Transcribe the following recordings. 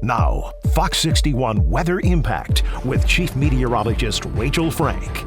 Now, Fox 61 Weather Impact with Chief Meteorologist Rachel Frank.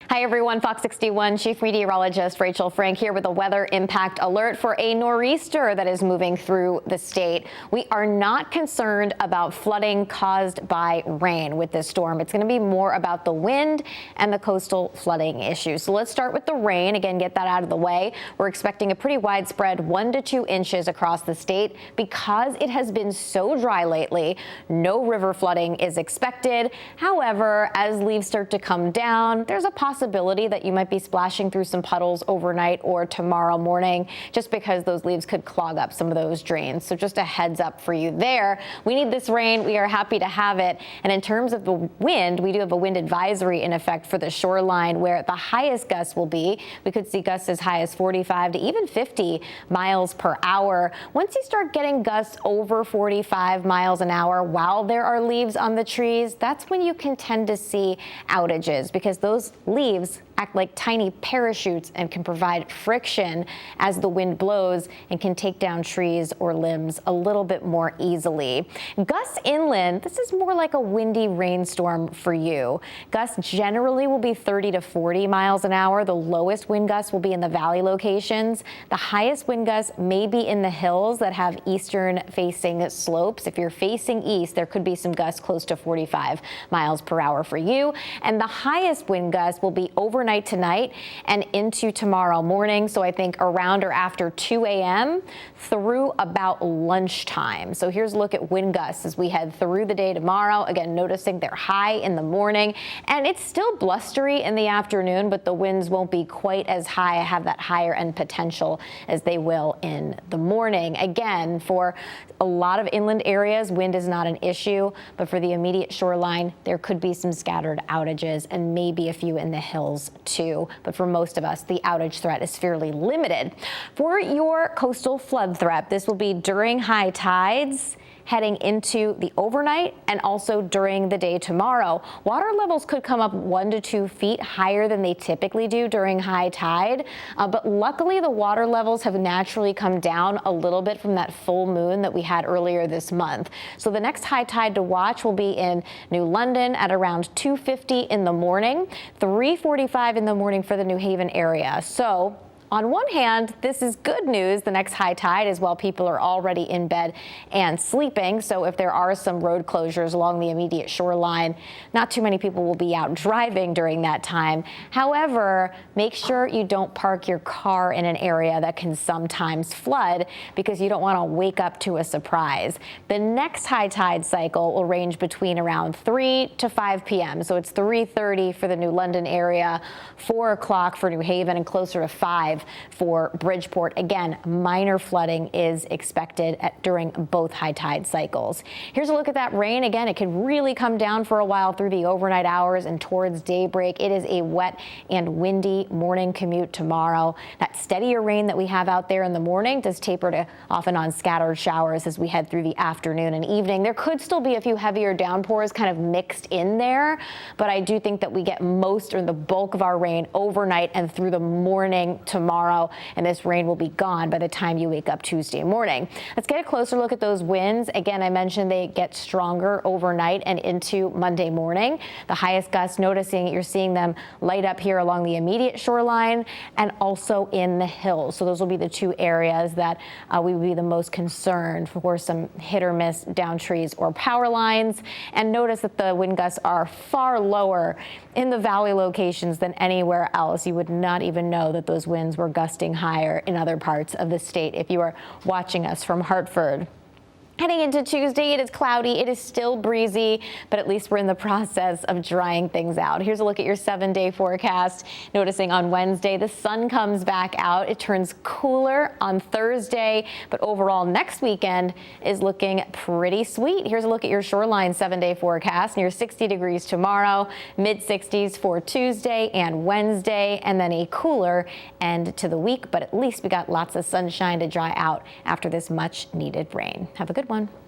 Hi everyone, Fox 61 Chief Meteorologist Rachel Frank here with a weather impact alert for a nor'easter that is moving through the state. We are not concerned about flooding caused by rain with this storm. It's going to be more about the wind and the coastal flooding issue. So let's start with the rain. Again, get that out of the way. We're expecting a pretty widespread 1 to 2 inches across the state because it has been so dry lately. No river flooding is expected. However, as leaves start to come down, there's a possibility that you might be splashing through some puddles overnight or tomorrow morning just because those leaves could clog up some of those drains. So just a heads up for you there. We need this rain. We are happy to have it. And in terms of the wind, we do have a wind advisory in effect for the shoreline where the highest gusts will be. We could see gusts as high as 45 to even 50 miles per hour. Once you start getting gusts over 45 miles an hour while there are leaves on the trees, that's when you can tend to see outages because those leaves act like tiny parachutes and can provide friction as the wind blows and can take down trees or limbs a little bit more easily. Gusts inland, this is more like a windy rainstorm for you. Gusts generally will be 30 to 40 miles an hour. The lowest wind gusts will be in the valley locations. The highest wind gusts may be in the hills that have eastern facing slopes. If you're facing east, there could be some gusts close to 45 miles per hour for you. And the highest wind gusts will be overnight tonight and into tomorrow morning. So I think around or after 2 a.m. through about lunchtime. So here's a look at wind gusts as we head through the day tomorrow. Again, noticing they're high in the morning and it's still blustery in the afternoon, but the winds won't be quite as high, have that higher end potential as they will in the morning. Again, for a lot of inland areas, wind is not an issue, but for the immediate shoreline, there could be some scattered outages and maybe a few in the hills too. But for most of us, the outage threat is fairly limited. For your coastal flood threat, this will be during high tides, heading into the overnight and also during the day tomorrow. Water levels could come up 1 to 2 feet higher than they typically do during high tide. But luckily, the water levels have naturally come down a little bit from that full moon that we had earlier this month. So the next high tide to watch will be in New London at around 2:50 in the morning, 3:45 in the morning for the New Haven area. So on one hand, this is good news. The next high tide is while people are already in bed and sleeping. So if there are some road closures along the immediate shoreline, not too many people will be out driving during that time. However, make sure you don't park your car in an area that can sometimes flood because you don't want to wake up to a surprise. The next high tide cycle will range between around 3 to 5 p.m. So it's 3:30 for the New London area, 4 o'clock for New Haven, and closer to 5 for Bridgeport. Again, minor flooding is expected during both high tide cycles. Here's a look at that rain. Again, it could really come down for a while through the overnight hours and towards daybreak. It is a wet and windy morning commute tomorrow. That steadier rain that we have out there in the morning does taper to often on scattered showers as we head through the afternoon and evening. There could still be a few heavier downpours kind of mixed in there, but I do think that we get most or the bulk of our rain overnight and through the morning tomorrow, and this rain will be gone by the time you wake up Tuesday morning. Let's get a closer look at those winds. Again, I mentioned they get stronger overnight and into Monday morning. The highest gusts, noticing you're seeing them light up here along the immediate shoreline and also in the hills. So those will be the two areas that we will be the most concerned for some hit or miss down trees or power lines. And notice that the wind gusts are far lower in the valley locations than anywhere else. You would not even know that those winds were gusting higher in other parts of the state if you are watching us from Hartford. Heading into Tuesday, it is cloudy. It is still breezy, but at least we're in the process of drying things out. Here's a look at your 7-day forecast. Noticing on Wednesday, the sun comes back out. It turns cooler on Thursday, but overall next weekend is looking pretty sweet. Here's a look at your shoreline 7-day forecast. Near 60 degrees tomorrow, mid-60s for Tuesday and Wednesday, and then a cooler end to the week. But at least we got lots of sunshine to dry out after this much needed rain. Have a good one.